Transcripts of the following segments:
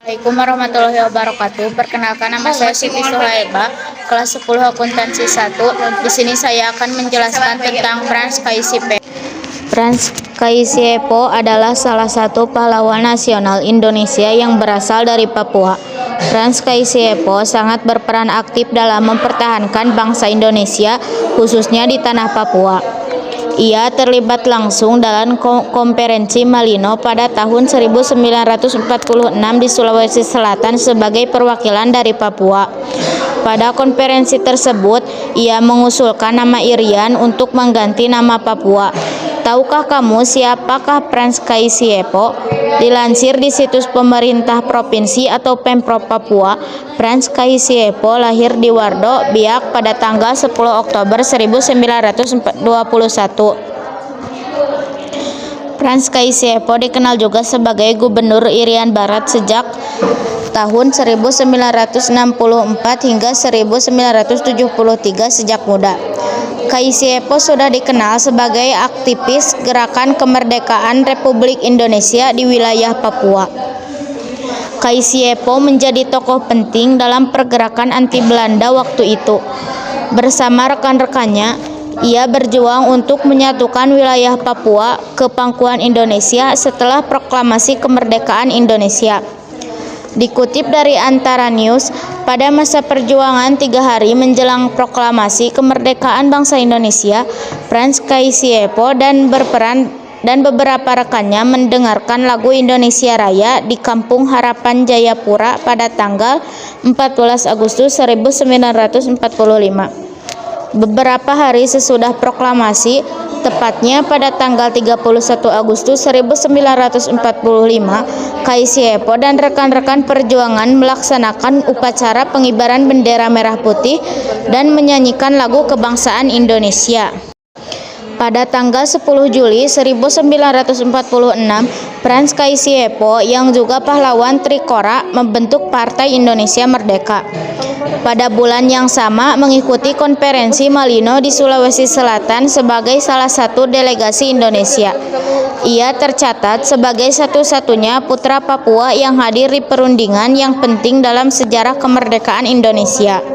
Assalamualaikum warahmatullahi wabarakatuh. Perkenalkan, nama saya Siti Suhaibah, kelas 10 akuntansi 1. Di sini saya akan menjelaskan tentang Frans Kaisiepo. Frans Kaisiepo adalah salah satu pahlawan nasional Indonesia yang berasal dari Papua. Frans Kaisiepo sangat berperan aktif dalam mempertahankan bangsa Indonesia, khususnya di tanah Papua. Ia terlibat langsung dalam konferensi Malino pada tahun 1946 di Sulawesi Selatan sebagai perwakilan dari Papua. Pada konferensi tersebut, ia mengusulkan nama Irian untuk mengganti nama Papua. Tahukah kamu siapakah Frans Kaisiepo? Dilansir di situs pemerintah provinsi atau Pemprov Papua, Frans Kaisiepo lahir di Wardo, Biak pada tanggal 10 Oktober 1921. Frans Kaisiepo dikenal juga sebagai Gubernur Irian Barat sejak tahun 1964 hingga 1973. Sejak muda, Kaisiepo sudah dikenal sebagai aktivis gerakan kemerdekaan Republik Indonesia di wilayah Papua. Kaisiepo menjadi tokoh penting dalam pergerakan anti Belanda waktu itu. Bersama rekan-rekannya, ia berjuang untuk menyatukan wilayah Papua ke pangkuan Indonesia setelah proklamasi kemerdekaan Indonesia. Dikutip dari Antara News, pada masa perjuangan 3 hari menjelang proklamasi kemerdekaan bangsa Indonesia, Frans Kaisiepo dan beberapa rekannya mendengarkan lagu Indonesia Raya di Kampung Harapan Jayapura pada tanggal 14 Agustus 1945. Beberapa hari sesudah proklamasi, tepatnya pada tanggal 31 Agustus 1945, Kaisiepo dan rekan-rekan perjuangan melaksanakan upacara pengibaran bendera merah putih dan menyanyikan lagu kebangsaan Indonesia. Pada tanggal 10 Juli 1946, Frans Kaisiepo yang juga pahlawan Trikora membentuk Partai Indonesia Merdeka. Pada bulan yang sama mengikuti konferensi Malino di Sulawesi Selatan sebagai salah satu delegasi Indonesia. Ia tercatat sebagai satu-satunya putra Papua yang hadir di perundingan yang penting dalam sejarah kemerdekaan Indonesia.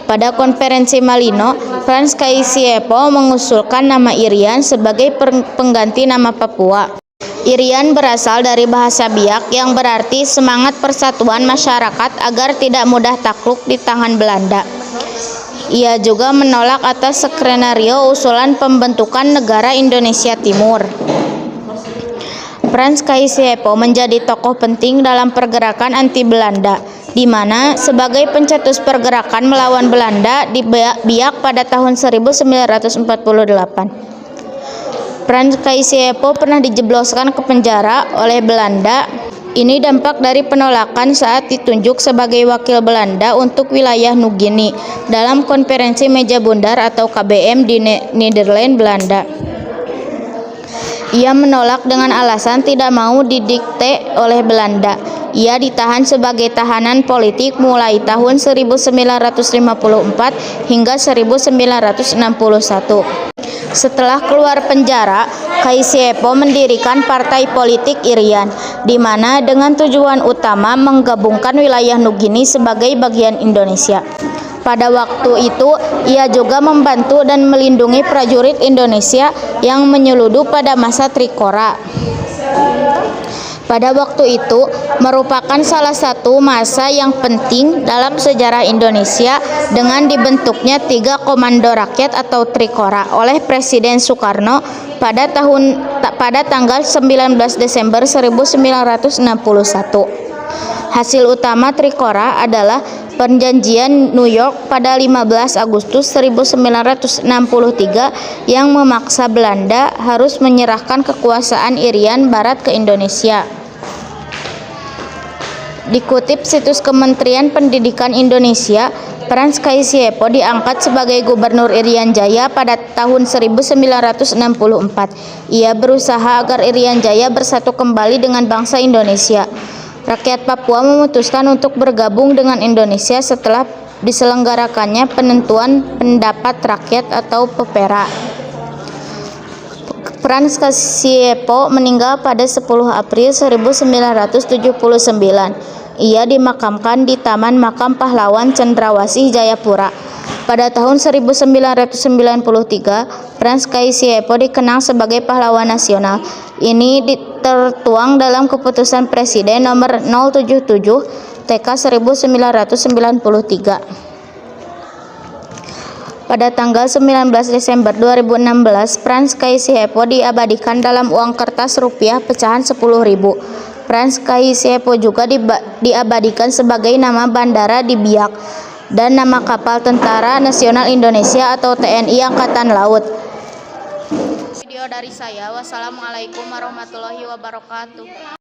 Pada konferensi Malino, Frans Kaisiepo mengusulkan nama Irian sebagai pengganti nama Papua. Irian berasal dari bahasa Biak yang berarti semangat persatuan masyarakat agar tidak mudah takluk di tangan Belanda. Ia juga menolak atas skenario usulan pembentukan negara Indonesia Timur. Frans Kaisiepo menjadi tokoh penting dalam pergerakan anti Belanda, di mana sebagai pencetus pergerakan melawan Belanda di Biak pada tahun 1948. Frans Kaisiepo pernah dijebloskan ke penjara oleh Belanda. Ini dampak dari penolakan saat ditunjuk sebagai wakil Belanda untuk wilayah Nugini dalam konferensi meja bundar atau KBM di Nederland, Belanda. Ia menolak dengan alasan tidak mau didikte oleh Belanda. Ia ditahan sebagai tahanan politik mulai tahun 1954 hingga 1961. Setelah keluar penjara, Kaisiepo mendirikan partai politik Irian, di mana dengan tujuan utama menggabungkan wilayah Nugini sebagai bagian Indonesia. Pada waktu itu, ia juga membantu dan melindungi prajurit Indonesia yang menyeludup pada masa Trikora. Pada waktu itu merupakan salah satu masa yang penting dalam sejarah Indonesia dengan dibentuknya 3 Komando Rakyat atau Trikora oleh Presiden Soekarno pada tanggal 19 Desember 1961. Hasil utama Trikora adalah Perjanjian New York pada 15 Agustus 1963 yang memaksa Belanda harus menyerahkan kekuasaan Irian Barat ke Indonesia. Dikutip situs Kementerian Pendidikan Indonesia, Frans Kaisiepo diangkat sebagai Gubernur Irian Jaya pada tahun 1964. Ia berusaha agar Irian Jaya bersatu kembali dengan bangsa Indonesia. Rakyat Papua memutuskan untuk bergabung dengan Indonesia setelah diselenggarakannya penentuan pendapat rakyat atau PEPERA. Frans Kasiepo meninggal pada 10 April 1979. Ia dimakamkan di Taman Makam Pahlawan Cendrawasih, Jayapura. Pada tahun 1993, Frans Kasiepo dikenang sebagai pahlawan nasional. Ini tertuang dalam Keputusan Presiden Nomor 077 TK 1993. Pada tanggal 19 Desember 2016, Frans Kasiepo diabadikan dalam uang kertas rupiah pecahan 10.000. Frans Kasiepo juga diabadikan sebagai nama bandara di Biak dan nama kapal Tentara Nasional Indonesia atau TNI Angkatan Laut. Video dari saya, wassalamualaikum warahmatullahi wabarakatuh.